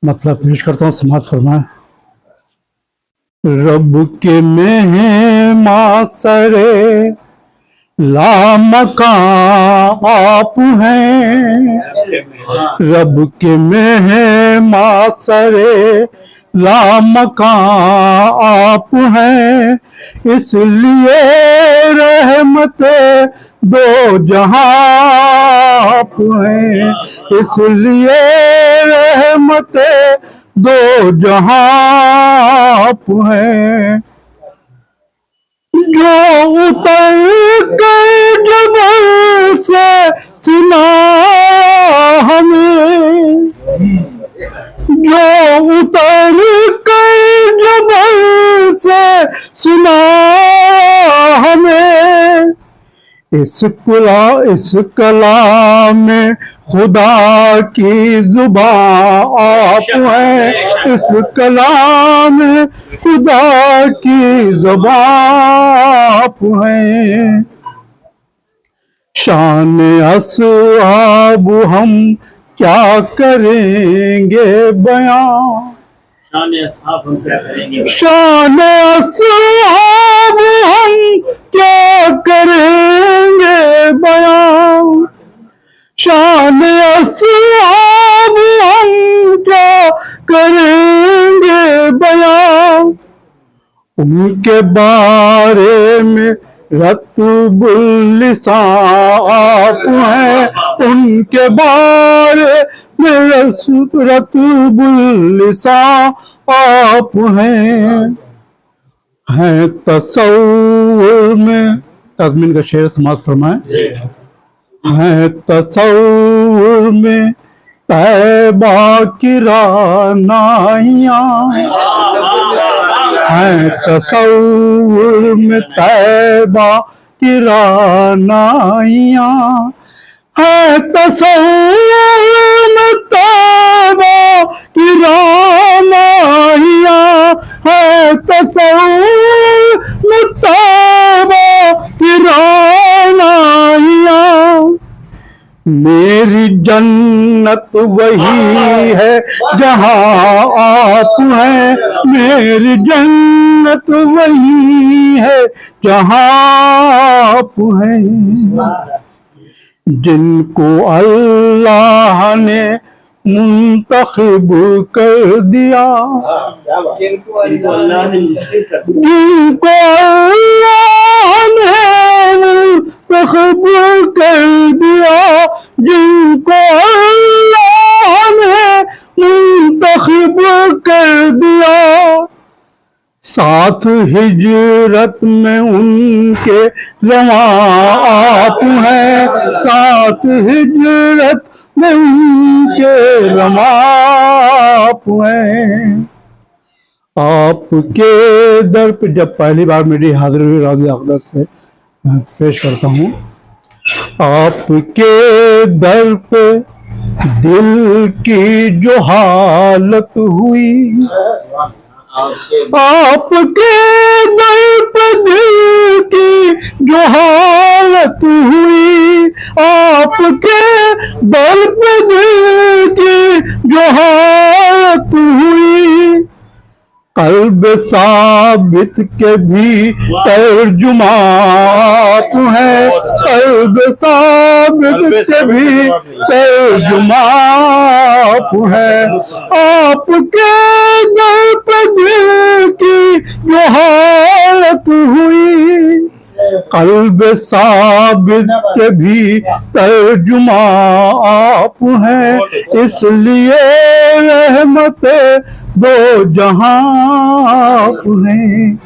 मतलब पेश करता हूँ, समाज फरमाए। रब के मेहमा सरे लामकां आप हैं, रब के मेहमा सरे लामकां आप हैं, इसलिए रहमते दो जहां आप हैं, इसलिए रहमते दो जहां आप हैं। जो उतर कर जबल से सुना हमें, जो उतर कर जबल से सुना हमें, इस कलाम में खुदा की जुबान आप हैं, इस कलाम में खुदा की जुबान आप हैं। शान अस्हाब हम क्या करेंगे बयां, शान अस्हाब हम क्या करेंगे, शान अस्हाब हम क्या करेंगे बयां, शान अस्हाब हम क्या करेंगे बयां। उनके बारे में रतबुल लिसान आप हैं, उनके बारे में रतबुल लिसान आप हैं। तसव्वुर में तज़मीन का शेर समाज फरमाए। है तसव्वुर में तैबा की रानाइयाँ, है तसव्वुर में तैबा की रानाइयाँ, है तसव्वुर में तैबा की रानाइयाँ, है तसव्वुर में तैबा की रानाइयाँ। मेरी जन्नत वही है जहाँ आप हैं, मेरी जन्नत वही है जहाँ आप हैं। जिनको अल्लाह ने मुंतखब कर दिया, जिनको अल्लाह ने मुंतखब कर दिया, जिनको अल्लाह ने मुंतखब कर दिया, साथ हिजरत में उनके रवा आप हैं, साथ हिजरत में उनके रवा आप हैं। आपके दर पे जब पहली बार मेरी हाजिरी हुई राज़ी अक़दस से पेश करता हूँ। आपके दर पे दिल की जो हालत हुई, आपके दर पे दिल की जो हालत हुई, आपके दर पे दिल की जो हालत हुई, कल्ब साबित के भी तर्जुमा आप हैं, कल्ब साबित के भी तर्जुमा आप हैं। आपके दर पे दिल की जो हालत हुई, कल्ब साबित के भी तर्जुमा आप हैं, इसलिए रहमते दो जहां आप हैं।